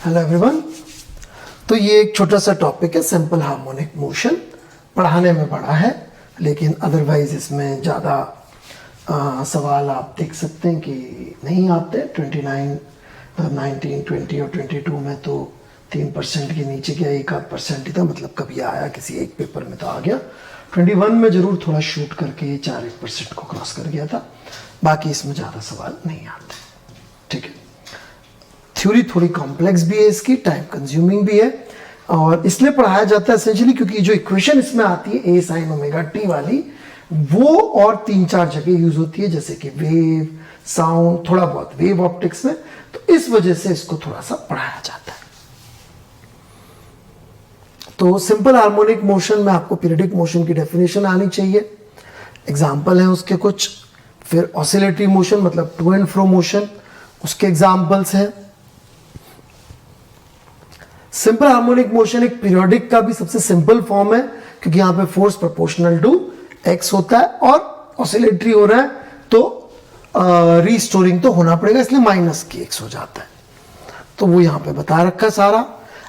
Hello everyone. तो ये एक छोटा सा टॉपिक है सिंपल हार्मोनिक मोशन। पढ़ाने में बड़ा है लेकिन अदरवाइज इसमें ज़्यादा सवाल आप देख सकते हैं कि नहीं आते। 19, 20 और 22 में तो 3% के नीचे गया, 1% ही था, मतलब कभी आया किसी एक पेपर में तो आ गया। 21 में ज़रूर थोड़ा शूट करके 4-1% को क्रॉस कर गया था, बाकी इसमें ज़्यादा सवाल नहीं आते। ठीक है, थ्योरी थोड़ी कॉम्प्लेक्स भी है, इसकी टाइम कंज्यूमिंग भी है और इसलिए पढ़ाया जाता है एसेंशियली क्योंकि जो इक्वेशन इसमें आती है ए साइन ओमेगा टी वाली, वो और 3-4 जगह यूज होती है, जैसे कि वेव, साउंड, थोड़ा बहुत वेव ऑप्टिक्स में, तो इस वजह से इसको थोड़ा सा पढ़ाया जाता है। तो सिंपल हार्मोनिक मोशन में आपको पीरियडिक मोशन की डेफिनेशन आनी चाहिए, एग्जाम्पल है उसके कुछ, फिर ऑसिलेटरी मोशन मतलब टू एंड फ्रो मोशन, उसके एग्जाम्पल्स हैं। सिंपल हार्मोनिक मोशन एक पीरियोडिक का भी सबसे सिंपल फॉर्म है क्योंकि यहां पे फोर्स प्रोपोर्शनल टू एक्स होता है और ऑसिलेटरी हो रहा है तो रीस्टोरिंग तो होना पड़ेगा, इसलिए माइनस की एक्स हो जाता है। तो वो यहां पे बता रखा है सारा।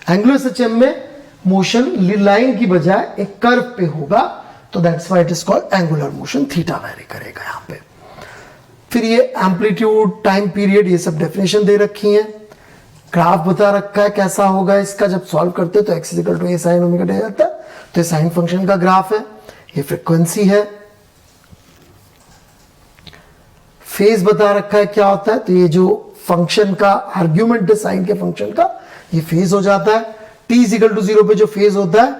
एंगुलर सिस्टम में मोशन लाइन की बजाय एक कर्व पे होगा, तो that's why it is called angular motion, theta very करेगा यहां पे। फिर ये एम्पलीट्यूड, टाइम पीरियड, ये सब डेफिनेशन दे रखी है। ग्राफ बता रखा है कैसा होगा इसका, जब सॉल्व करते हैं तो x equal to A sine omega T आता है, तो ये साइन फंक्शन का ग्राफ है। ये फ्रीक्वेंसी है। फेज बता रखा है क्या होता है, तो ये जो फंक्शन का आर्ग्यूमेंट है साइन के फंक्शन का, ये फेज हो जाता है। t इज इक्वल टू 0 पे जो फेज होता है,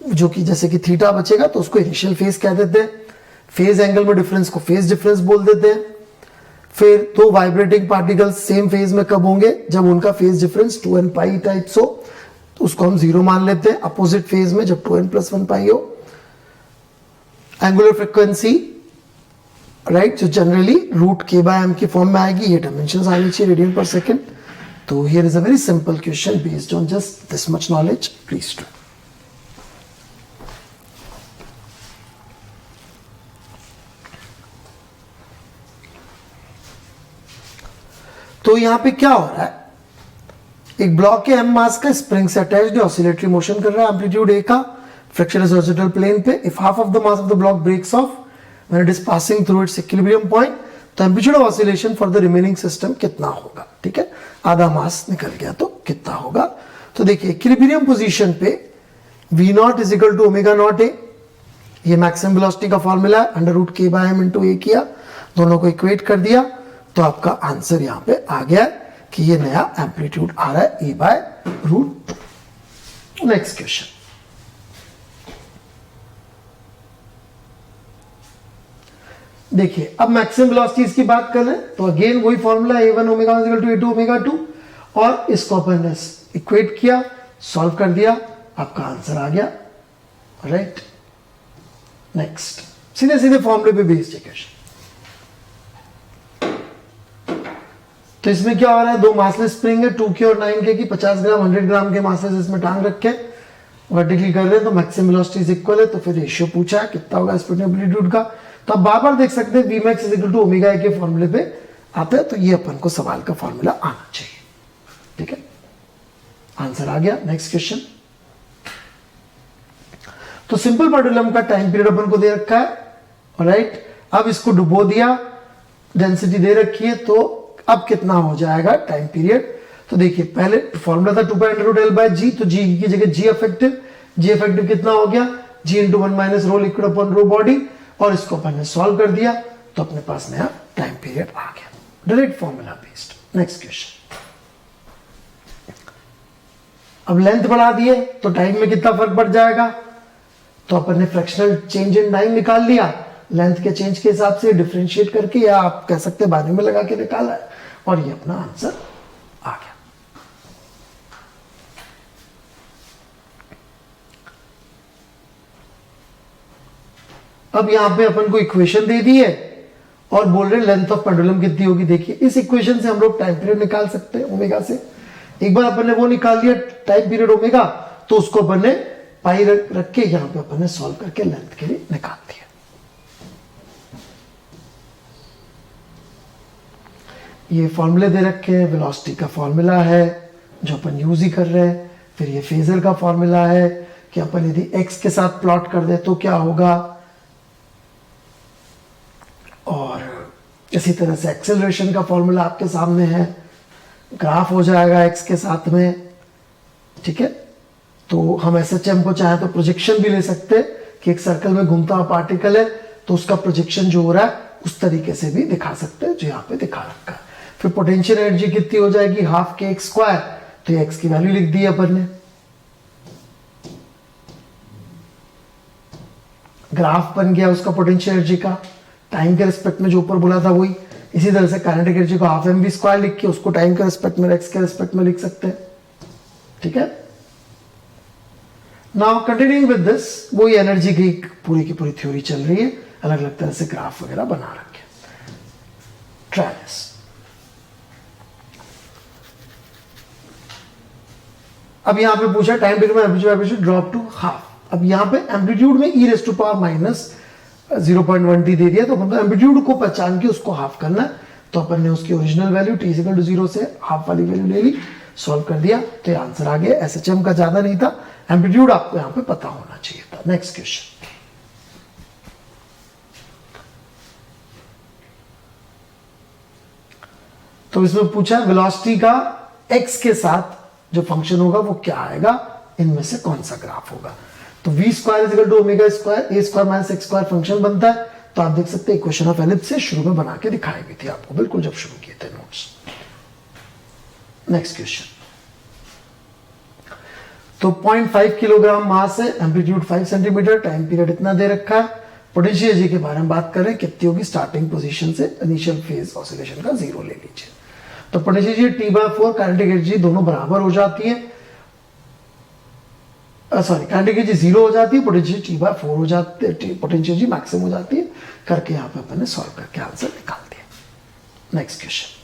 जो कि जैसे कि थीटा बचेगा तो उसको इनिशियल फेज कह देते हैं। फेज एंगल में डिफरेंस को फेज डिफरेंस बोल देते हैं। फिर दो वाइब्रेटिंग पार्टिकल्स सेम फेज में कब होंगे, जब उनका फेज डिफरेंस 2n पाई टाइप्स हो, तो उसको हम जीरो मान लेते हैं। अपोजिट फेज में जब 2n + 1 पाई हो। एंगुलर फ्रीक्वेंसी राइट, जो जनरली √k/m की फॉर्म में आएगी, ये डायमेंशंस आनी चाहिए रेडियन पर सेकंड। तो here is a very simple question based on just this much knowledge, please do. तो यहां पे क्या हो रहा है, एक ब्लॉक के m मास का स्प्रिंग से अटैच्ड ऑसिलेटरी मोशन कर रहा है, एम्पलीट्यूड a का, फ्रिक्शन इज हॉरिजॉन्टल प्लेन पे। If half of the mass of the block breaks off when it is passing through its equilibrium point, तो amplitude of oscillation for the remaining system कितना होगा। ठीक है, आधा मास निकल गया तो कितना होगा। तो देखिए इक्विलिब्रियम पोजीशन पे v0 is equal to omega naught a, ये मैक्सिमम वेलोसिटी का फॉर्मूला है, √k/m × a किया, दोनों को इक्वेट कर दिया, तो आपका आंसर यहां पे आ गया कि ये नया एम्पलीट्यूड आ रहा है a/√2। नेक्स्ट क्वेश्चन, देखिए अब मैक्सिमम वेलोसिटीज की बात कर रहे हैं, तो अगेन वही formula a1 omega a2 omega 2, और इसको अपन ने इक्वेट किया, सॉल्व कर दिया, आपका आंसर आ गया। राइट, नेक्स्ट सीधे सीधे फॉर्मूले पे बेस्ड है क्वेश्चन। तो इसमें क्या हो रहा है, दो मासलेस स्प्रिंग है 2k और 9k की, 50 ग्राम 100 ग्राम के मासलेस इसमें टांग रखे, वर्टिकली कर रहे हैं, तो मैक्सिमम वेलोसिटी इक्वल है, तो फिर रेशियो पूछा है कितना होगा स्प्रिंग एम्पलीट्यूड का। तो आप बार बार देख सकते हैं Vmax is equal to omega A के फॉर्मूले पे आता है, तो ये अपन को सवाल का फॉर्मूला आना चाहिए। ठीक है, आंसर आ गया। नेक्स्ट क्वेश्चन, तो सिंपल पेंडुलम का टाइम पीरियड अपन को दे रखा है। राइट, अब इसको डुबो दिया, डेंसिटी दे रखी है, तो अब कितना हो जाएगा टाइम पीरियड। तो देखिए पहले फॉर्मूला था 2π/L/g, तो g की जगह g इफेक्टिव कितना हो गया, g × 1 - रो लिक्विड अपॉन रो बॉडी, और इसको अपन ने सॉल्व कर दिया, तो अपने पास नया टाइम पीरियड आ गया, direct formula based. Next question, अब लेंथ बढ़ा दिए तो टाइम में कितना फर्क पड़ जाएगा, तो अपन ने फ्रैक्शनल चेंज इन टाइम निकाल लिया, लेंथ के चेंज के हिसाब से डिफरेंशिएट करके, या आप कह सकते हैं बारे में लगा के निकाला है, और ये अपना आंसर आ गया। अब यहां पे अपन को इक्वेशन दे दी है और बोल रहे हैं लेंथ ऑफ पेंडुलम कितनी होगी। देखिए इस इक्वेशन से हम लोग टाइम पीरियड निकाल सकते हैं ओमेगा से। एक बार अपन ने वो निकाल लिया टाइम पीरियड ओमेगा, तो उसको अपन ने पाई रख के यहां पे अपन ने सॉल्व करके लेंथ के लिए निकाल दिया। ये फॉर्मूले दे रखे हैं, वेलोसिटी का फॉर्मूला है, जो अपन यूज ही कर रहे हैं। फिर ये फेजर का फॉर्मूला है कि अपन यदि x के साथ प्लॉट कर दे तो क्या होगा, और इसी तरह से एक्सेलरेशन का फॉर्मूला आपके सामने है, ग्राफ हो जाएगा x के साथ में, ठीक है। तो हम SHM को चाहे तो प्रोजेक्शन भी ले सकते हैं कि एक सर्कल में घूमता हुआ पार्टिकल है तो उसका प्रोजेक्शन जो हो रहा है उस तरीके से भी दिखा सकते हैं जो यहाँ पे दिखा रखा है। फिर पोटेंशियल एनर्जी कितनी हो जाएगी, हाफ के एक्स स्क्वायर, तो ये x की वैल्यू लिख दी अपन ने। ग्राफ बन गया उसका पोटेंशियल एनर्जी का, टाइम के रिस्पेक्ट में जो ऊपर बोला था वही। इसी तरह से काइनेटिक एनर्जी को हाफ mv स्क्वायर लिख के उसको टाइम के रिस्पेक्ट में x के रिस्पेक्ट में लिख सकते हैं, ठीक है। नाउ कंटिन्यूइंग विद दिस, वही एनर्जी की पूरी थ्योरी चल रही है, अलग अलग तरह से ग्राफ वगैरह बना रखे। Try this. अब यहां पे पूछा टाइम पीरियड में एम्पलीट्यूड ड्रॉप टू हाफ। अब यहां पे एम्पलीट्यूड में e raise to power minus 0.1t दे दिया, तो अपन को एम्पलीट्यूड को पहचान के उसको हाफ करना है। तो अपन ने उसकी original value t equal to 0 से हाफ वाली वैल्यू ले ली, सॉल्व कर दिया, तो ये आंसर आ गया। SHM का ज्यादा नहीं था, एम्पलीट्यूड आपको यहां पे पता होना चाहिए था। Next question. तो इसमें पूछा वेलोसिटी का x के साथ जो फंक्शन होगा वो क्या आएगा, इनमें से कौन सा ग्राफ होगा। तो v square is equal to omega square a square minus x square function बनता है। तो आप देख सकते हैं इक्वेशन ऑफ एलिप्स से शुरू में बना के दिखाई भी थी आपको, बिल्कुल जब शुरू किए थे नोट्स। Next question. तो 0.5 किलोग्राम मास है, एम्पलीट्यूड 5 सेंटीमीटर, टाइम पीरियड इतना दे रखा है। पोटेंशियल एनर्जी के बारे में बात करें, कितनी होगी स्टार्टिंग पोजीशन से, इनिशियल फेज ऑसिलेशन का 0 ले लीजिए। तो potential energy T/4, kinetic energy दोनों बराबर हो जाती है, सॉरी काइनेटिक एनर्जी 0 हो जाती है, पोटेंशियल T/4 हो जाती है, पोटेंशियल एनर्जी मैक्सिमम हो जाती है। करके यहाँ पे अपन ने सॉल्व करके आंसर निकाल दिया। Next question.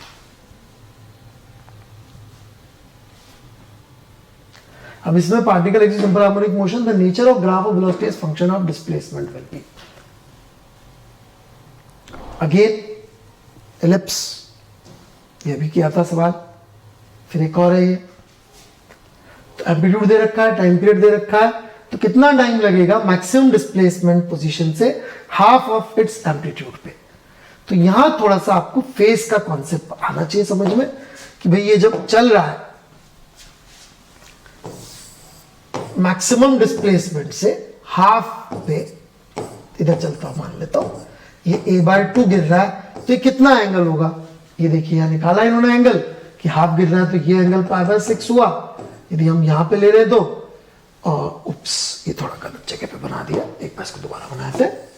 अब इसमें particle exist simple harmonic motion, the nature of graph of velocity is function of displacement will be. Again ellipse, ये भी किया था सवाल, फिर एक और है ये। तो एम्पलीट्यूड दे रखा है, टाइम पीरियड दे रखा है, तो कितना टाइम लगेगा मैक्सिमम डिस्प्लेसमेंट पोजीशन से हाफ ऑफ इट्स एम्पलीट्यूड पे। तो यहां थोड़ा सा आपको फेस का कॉन्सेप्ट आना चाहिए समझ में कि भाई ये जब चल रहा है मैक्सिमम डिस्प्लेसमेंट से हाफ पे, इधर चलता हूं, मान लेता हूं ये a/2 गिर रहा है, तो ये कितना एंगल होगा। ये देखिए यहां निकाला इन्होंने एंगल कि हाफ गिर रहा है, तो ये एंगल π/6 हुआ। यदि हम यहां पे ले रहे तो, और उप्स ये थोड़ा गलत जगह पे बना दिया, एक बार इसको दोबारा बनाते हैं।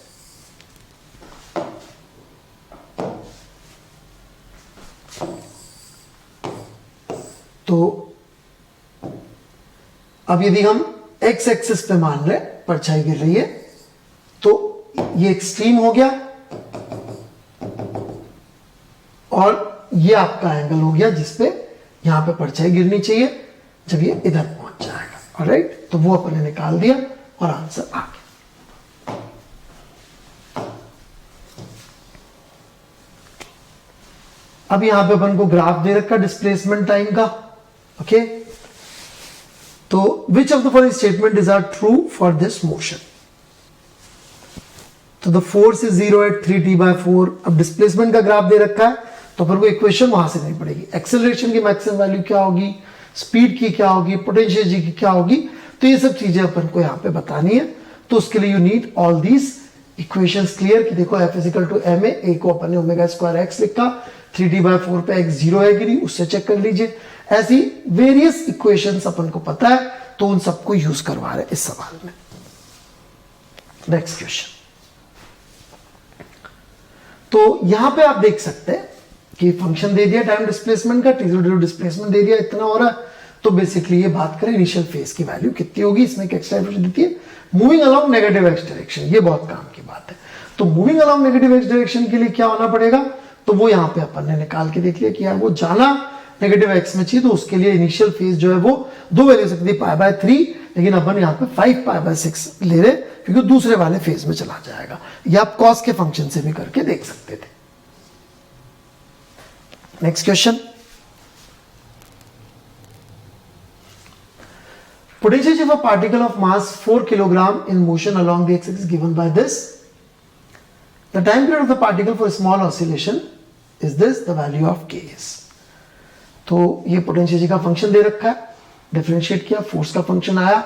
तो अब यदि हम x एक्सिस पे मान रहे परछाई गिर रही है, तो ये एक्सट्रीम हो गया और ये आपका एंगल हो गया जिसपे यहां पे परछाई गिरनी चाहिए जब ये इधर पहुंच जाएगा। ऑलराइट, तो वो अपन ने निकाल दिया और आंसर आ गया। अब यहां पे अपन को ग्राफ दे रखा डिस्प्लेसमेंट टाइम का। ओके, तो which of the following statement is are true for this motion? तो the force is 0 at 3t/4। अब डिस्प्लेसमेंट का ग्राफ दे रखा है तो फिर वो इक्वेशन वहां से नहीं पड़ेगी। एक्सेलरेशन की मैक्सिमम वैल्यू क्या होगी, स्पीड की क्या होगी, पोटेंशियल एनर्जी की क्या होगी, तो ये सब चीजें अपन को यहाँ पे बतानी है। तो उसके लिए you need all these equations clear कि देखो F is equal to ma, a को अपन ने ओमेगा स्क्वायर x लिखा, 3t/4 पे x 0 है कि नहीं उससे चेक कर लीजिए। ऐसी वेरियस इक्वेशंस अपन को पता है, तो उन सबको यूज करवा रहे इस सवाल में। Next question. तो यहां पे आप देख सकते हैं कि फंक्शन दे दिया टाइम डिस्प्लेसमेंट का, t0 डिस्प्लेसमेंट दे दिया इतना हो रहा है। तो बेसिकली ये बात करें इनिशियल फेज की वैल्यू कितनी होगी, इसमें एक एक्स्ट्रा इक्वेशन देती है moving along negative x direction. ये बहुत काम की बात है। तो moving along negative x direction के लिए क्या होना पड़ेगा, तो वो यहां पे अपन ने निकाल के देख लिया कि यार वो जाना नेगेटिव एक्स में चाहिए, तो उसके लिए इनिशियल फेज जो है वो दो वैल्यू सकती है π/3, लेकिन अपन यहाँ पे 5π/6 ले रहे क्योंकि दूसरे वाले फेज में चला जाएगा। या आप कॉस के फंक्शन से भी करके देख सकते थे। Next question. Potential of a particle of mass 4 kilogram in motion along the x-axis given by this. The time period of the particle for a small oscillation is this, the value of k is. तो ये potential का function दे रखा है, differentiate किया, force का function आया,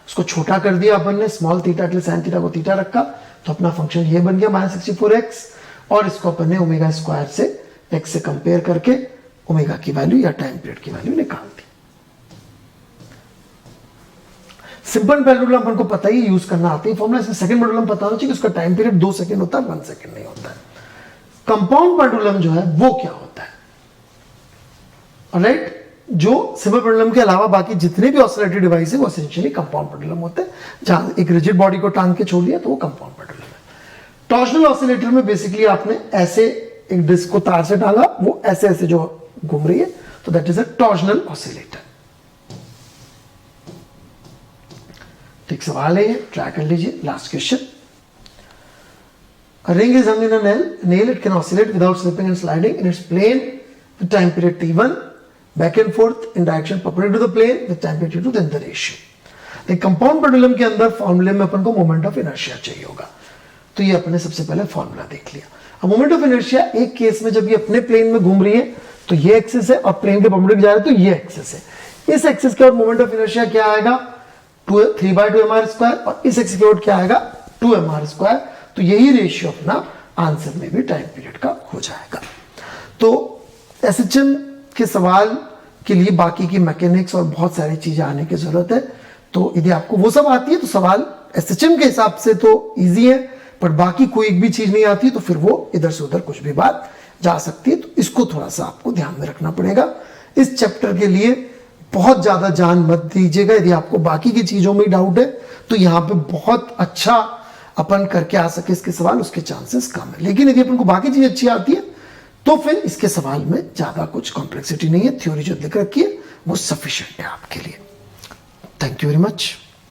उसको छोटा कर दिया अपन ने, स्मॉल थीटा के लिए साइन थीटा को थीटा रखा, तो अपना फंक्शन ये बन गया -64x, और इसको अपन ने ओमेगा स्क्वायर से x से कंपेयर करके ओमेगा की वैल्यू या टाइम पीरियड की वैल्यू निकाल दी। सिंपल पेंडुलम अपन को पता ही यूज करना आती है फॉर्मूला, इसमें सेकंड पेंडुलम पता होना चाहिए कि उसका टाइम पीरियड 2 सेकंड होता है, 1 सेकंड नहीं होता है। कंपाउंड पेंडुलम जो है वो क्या होता है, ऑलराइट, जो सिंपल पेंडुलम के अलावा बाकी जितने भी ऑसिलेटरी डिवाइस है वो एसेंशियली कंपाउंड पेंडुलम होते हैं, जहां एक रिजिड बॉडी को टांग के छोड़ दिया तो वो कंपाउंड पेंडुलम है। टॉर्शनल ऑसिलेटर में बेसिकली आपने ऐसे एक डिस्क को तार से डाला, वो ऐसे ऐसे जो घूम रही है, तो that is a torsional oscillator. ठीक सवाल है ये, ट्राई कर लीजिए। Last question, a ring is hung in a nail, it can oscillate without slipping and sliding in its plane with time period t1, back and forth in direction perpendicular to the plane with time period t2, then the ratio. The compound pendulum के अंदर फॉर्मूले में अपन को moment of inertia चाहिए होगा, तो ये अपने सबसे पहले फॉर्मूला देख लिया। अब मोमेंट ऑफ इनर्शिया एक केस में जब ये अपने प्लेन में घूम रही है तो ये एक्सिस है, और प्लेन के परपेंडिकुलर जा रहा है तो ये एक्सिस है। इस एक्सिस के और मोमेंट ऑफ इनर्शिया क्या आएगा, 3/2mr², और इस एक्सिस के और क्या आएगा 2mr²। तो यही रेशियो अपना आंसर में भी टाइम पीरियड का हो जाएगा। तो एसएचएम के सवाल के लिए बाकी की मैकेनिक्स और बहुत सारी चीजें आने की जरूरत है, तो यदि आपको वो सब आती है तो सवाल एसएचएम के हिसाब से तो इजी है, पर बाकी कोई एक भी चीज नहीं आती तो फिर वो इधर से उधर कुछ भी बात जा सकती है, तो इसको थोड़ा सा आपको ध्यान में रखना पड़ेगा। इस चैप्टर के लिए बहुत ज्यादा जान मत दीजिएगा, यदि आपको बाकी की चीजों में डाउट है तो यहाँ पे बहुत अच्छा अपन करके आ सके इसके सवाल, उसके चांसेस कम है। लेकिन यदि अपन को बाकी चीज अच्छी आती है तो फिर इसके सवाल में ज्यादा कुछ कॉम्प्लेक्सिटी नहीं है, थ्योरी जो लिख रखी है वो सफिशिएंट है आपके लिए। Thank you very much.